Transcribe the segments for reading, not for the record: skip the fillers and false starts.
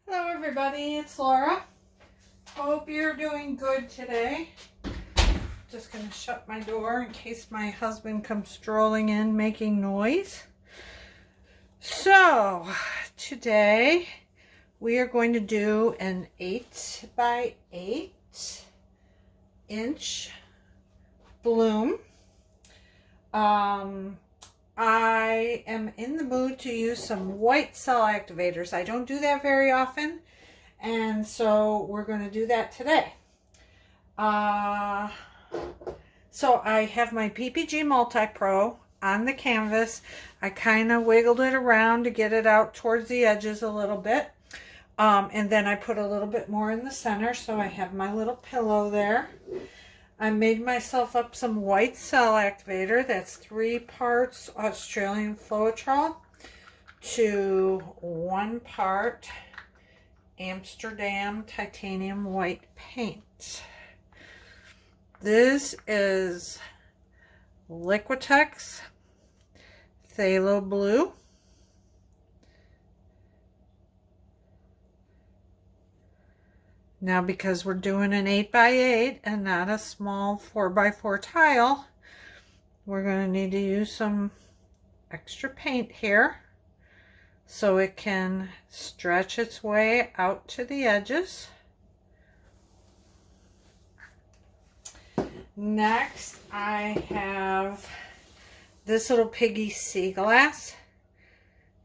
Hello everybody, it's Laura. Hope you're doing good today. Just going to shut my door in case my husband comes strolling in making noise. So, today we are going to do an 8 by 8 inch bloom. I am in the mood to use some white cell activators. I don't do that very often, and so we're going to do that today. So I have my PPG Multi-Pro on the canvas. I kind of wiggled it around to get it out towards the edges a little bit. And then I put a little bit more in the center, so I have my little pillow there. I made myself up some white cell activator. That's 3 parts Australian Floetrol to 1 part Amsterdam titanium white paint. This is Liquitex Pthalo blue. Now, because we're doing an 8 by 8 and not a small 4 by 4 tile, we're going to need to use some extra paint here so it can stretch its way out to the edges. Next, I have this little piggy Seaglass.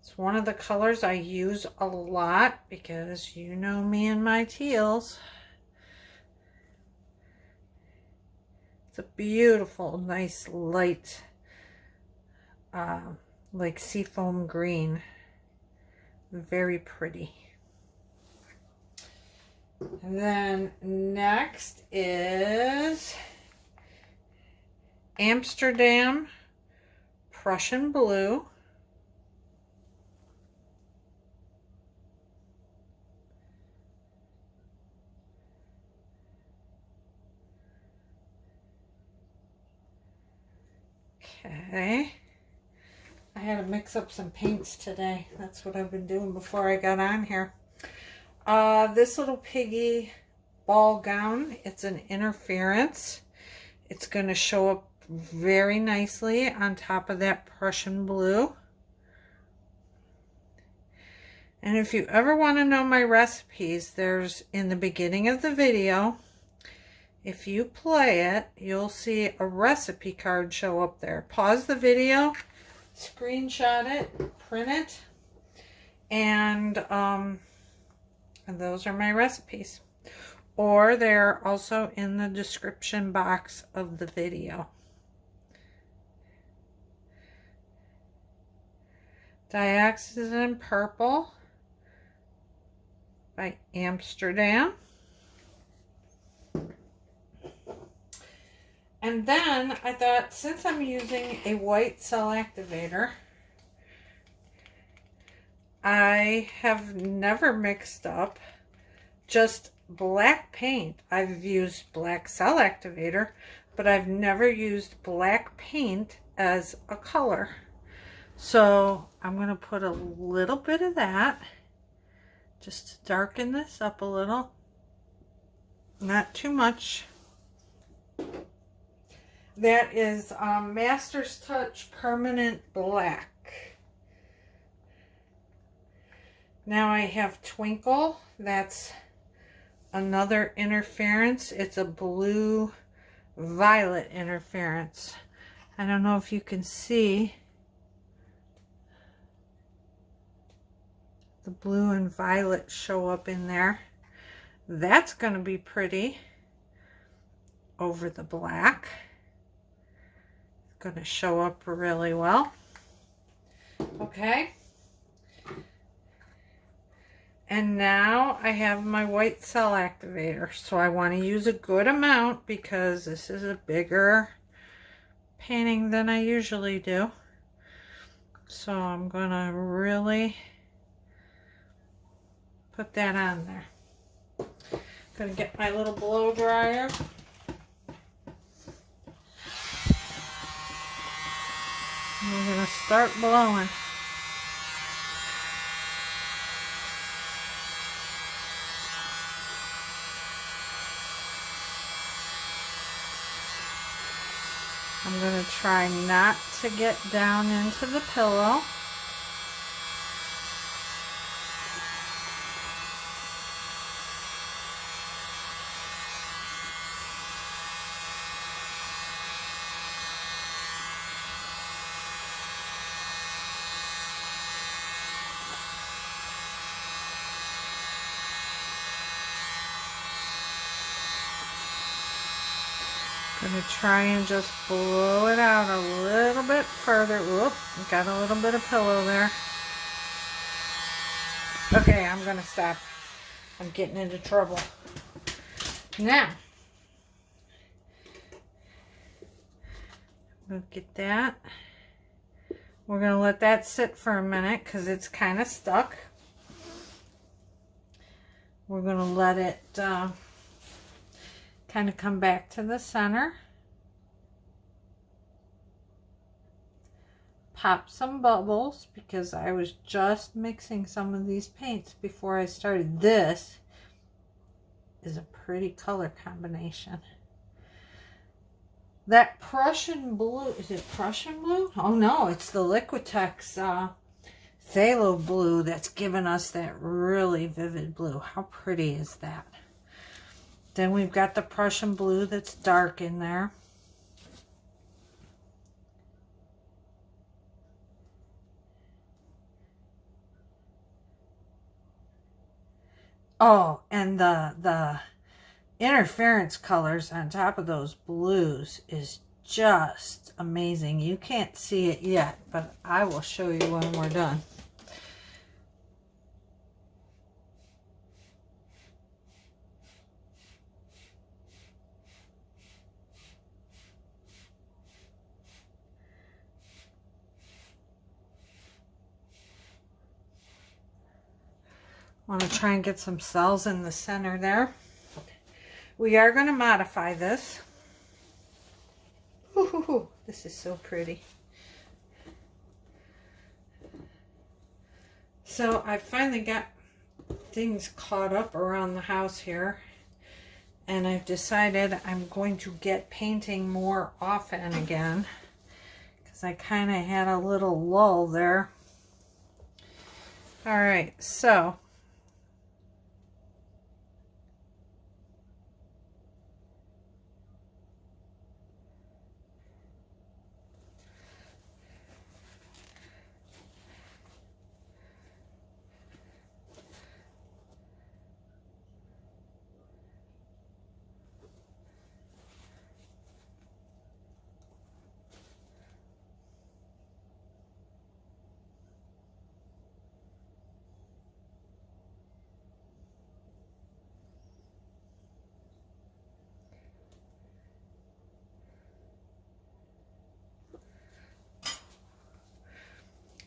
It's one of the colors I use a lot because you know me and my teals. It's a beautiful, nice, light, like seafoam green. Very pretty. And then next is Amsterdam Prussian blue. Okay, I had to mix up some paints today. That's what I've been doing before I got on here. This little piggy Ballgown, it's an interference. It's going to show up very nicely on top of that Prussian blue. And if you ever want to know my recipes, there's in the beginning of the video. If you play it, you'll see a recipe card show up there. Pause the video, screenshot it, print it, and those are my recipes. Or they're also in the description box of the video. Diox is in purple by Amsterdam. And then I thought, since I'm using a white cell activator, I have never mixed up just black paint. I've used black cell activator, but I've never used black paint as a color. So I'm going to put a little bit of that just to darken this up a little. Not too much. That is Master's Touch Permanent Black. Now I have Twinkle. That's another interference. It's a blue-violet interference. I don't know if you can see the blue and violet show up in there. That's going to be pretty over the black. Going to show up really well. Okay. And now I have my white cell activator. So I want to use a good amount because this is a bigger painting than I usually do. So I'm going to really put that on there. Going to get my little blow dryer. We're going to start blowing. I'm going to try not to get down into the pillow. Going to try and just blow it out a little bit further. Whoop, got a little bit of pillow there. Okay, I'm going to stop. I'm getting into trouble. Now, we'll get that. We're going to let that sit for a minute because it's kind of stuck. We're going to let it kind of come back to the center. Pop some bubbles because I was just mixing some of these paints before I started. This is a pretty color combination. That Prussian blue, is it Prussian blue? Oh no, it's the Liquitex Pthalo blue that's given us that really vivid blue. How pretty is that? Then we've got the Prussian blue that's dark in there. Oh, and the interference colors on top of those blues is just amazing. You can't see it yet, but I will show you when we're done. I want to try and get some cells in the center there. We are going to modify this. Ooh, this is so pretty. So I finally got things caught up around the house here, and I've decided I'm going to get painting more often again because I kind of had a little lull there. All right, so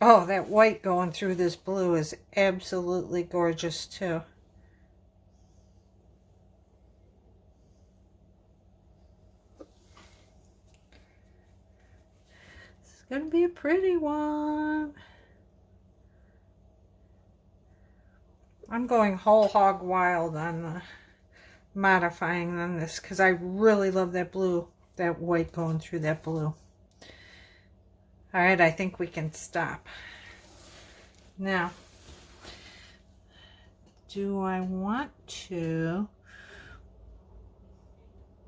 oh, that white going through this blue is absolutely gorgeous too. This is going to be a pretty one. I'm going whole hog wild on the modifying on this because I really love that blue, that white going through that blue. All right, I think we can stop. Now, do I want to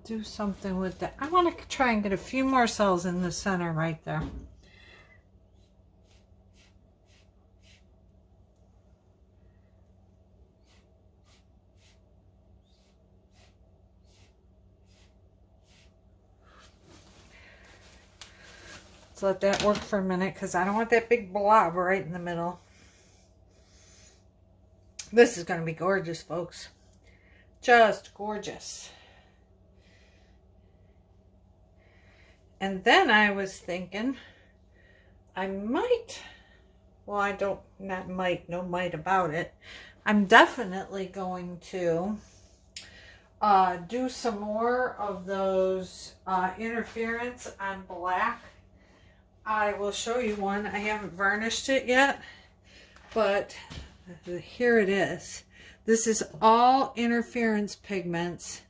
do something with that? I want to try and get a few more cells in the center right there. Let's let that work for a minute because I don't want that big blob right in the middle. This is going to be gorgeous, folks. Just gorgeous. And then I was thinking I might, well, I don't, not might, no might about it. I'm definitely going to do some more of those interference on black. I will show you one. I haven't varnished it yet, but here it is. This is all interference pigments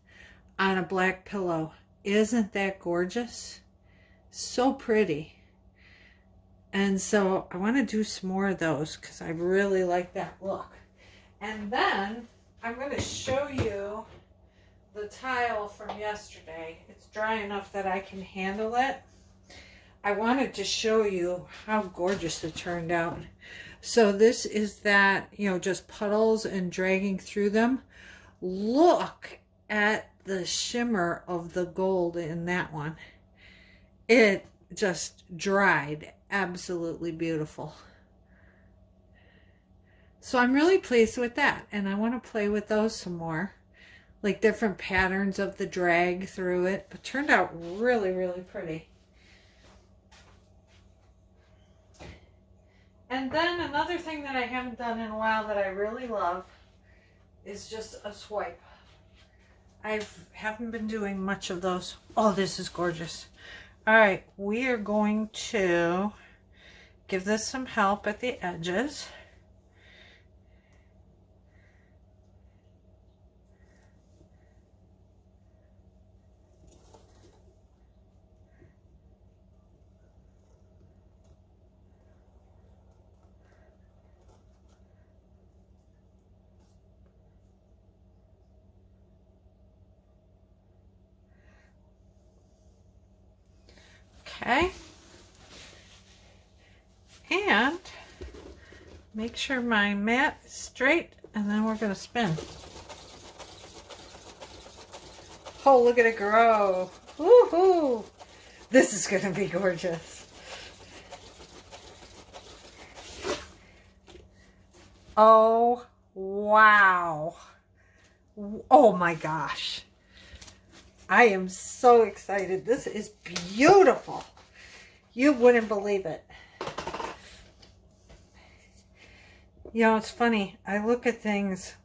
on a black pillow. Isn't that gorgeous? So pretty. And so I want to do some more of those because I really like that look. And then I'm going to show you the tile from yesterday. It's dry enough that I can handle it. I wanted to show you how gorgeous it turned out. So this is that, you know, just puddles and dragging through them. Look at the shimmer of the gold in that one. It just dried absolutely beautiful. So I'm really pleased with that, and I want to play with those some more, like different patterns of the drag through it, but turned out really, really pretty. And then another thing that I haven't done in a while that I really love is just a swipe. I haven't been doing much of those. Oh, this is gorgeous. All right, we are going to give this some help at the edges. Okay, and make sure my mat is straight, and then we're going to spin. Oh, look at it grow. Woohoo! This is going to be gorgeous. Oh, wow. Oh my gosh. I am so excited. This is beautiful. You wouldn't believe it. You know, it's funny. I look at things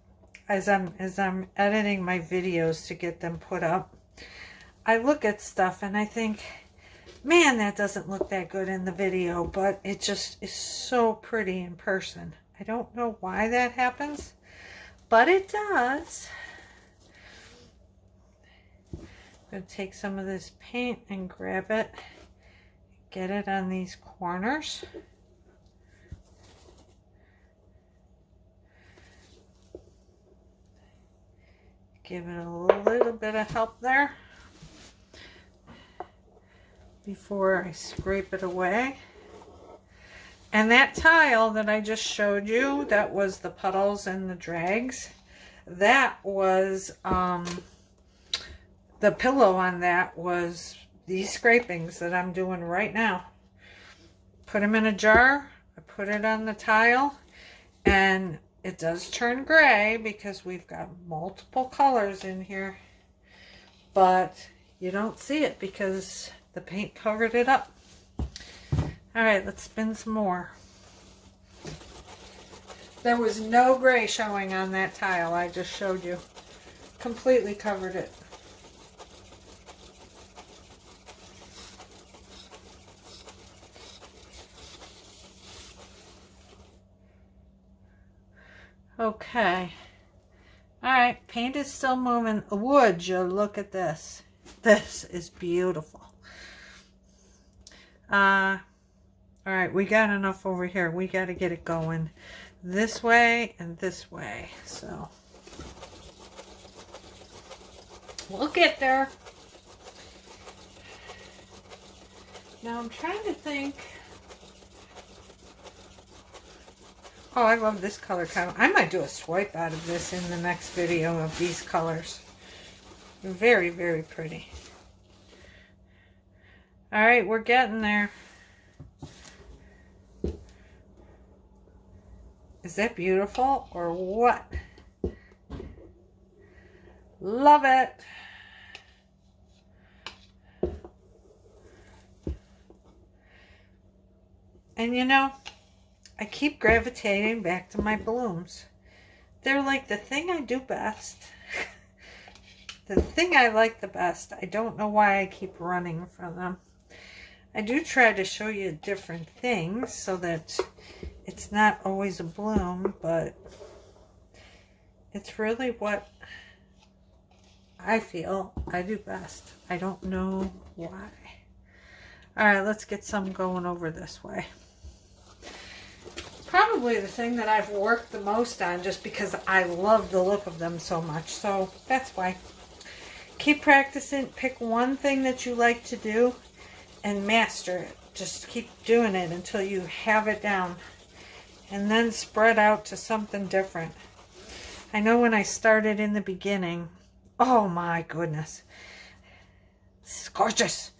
as I'm editing my videos to get them put up. I look at stuff and I think, man, that doesn't look that good in the video, but it just is so pretty in person. I don't know why that happens, but it does. I'm going to take some of this paint and grab it, get it on these corners. Give it a little bit of help there before I scrape it away. And that tile that I just showed you, that was the puddles and the drags. That was, the pillow on that was these scrapings that I'm doing right now. Put them in a jar, I put it on the tile, and it does turn gray because we've got multiple colors in here, but you don't see it because the paint covered it up. All right, let's spin some more. There was no gray showing on that tile I just showed you. Completely covered it. Okay. All right, paint is still moving. Would you look at this? This is beautiful. All right, we got enough over here. We got to get it going this way and this way. So we'll get there. Now I'm trying to think. Oh, I love this color kind. I might do a swipe out of this in the next video of these colors. Very, very pretty. All right, we're getting there. Is that beautiful or what? Love it. And you know, I keep gravitating back to my blooms. They're like the thing I do best. The thing I like the best. I don't know why I keep running from them. I do try to show you different things so that it's not always a bloom, but it's really what I feel I do best. I don't know why. All right, let's get some going over this way. Probably the thing that I've worked the most on, just because I love the look of them so much. So that's why. Keep practicing. Pick one thing that you like to do and master it. Just keep doing it until you have it down. And then spread out to something different. I know when I started in the beginning, oh my goodness, this is gorgeous.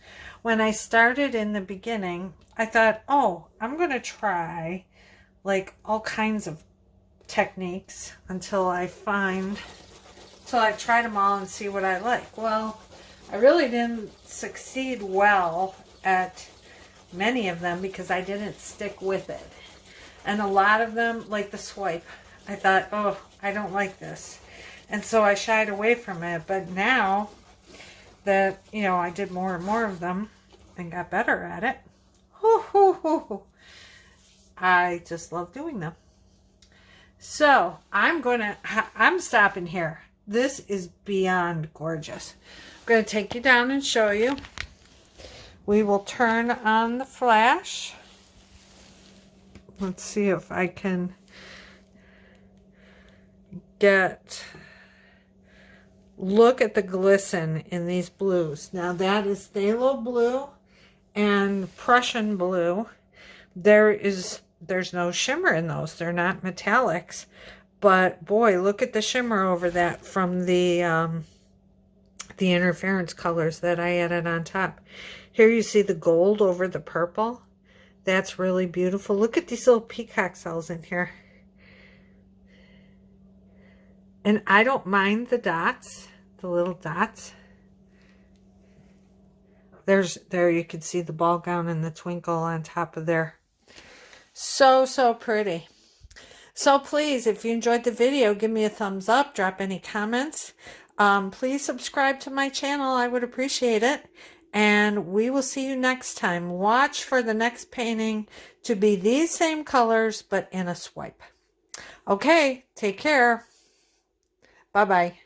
When I started in the beginning, I thought, oh, I'm going to try like all kinds of techniques until I've tried them all and see what I like. Well, I really didn't succeed well at many of them because I didn't stick with it. And a lot of them, like the swipe, I thought, oh, I don't like this. And so I shied away from it. But now that, you know, I did more and more of them and got better at it, I just love doing them. So I'm stopping here. This is beyond gorgeous. I'm going to take you down and show you. We will turn on the flash. Let's see if I can look at the glisten in these blues. Now that is Pthalo blue and Prussian blue. There's no shimmer in those. They're not metallics. But boy, look at the shimmer over that from the interference colors that I added on top. Here you see the gold over the purple. That's really beautiful. Look at these little peacock cells in here. And I don't mind the dots, the little dots. There you can see the Ballgown and the twinkle on top of there. So pretty. So please, if you enjoyed the video, give me a thumbs up, drop any comments. Please subscribe to my channel. I would appreciate it. And we will see you next time. Watch for the next painting to be these same colors, but in a swipe. Okay, take care. Bye-bye.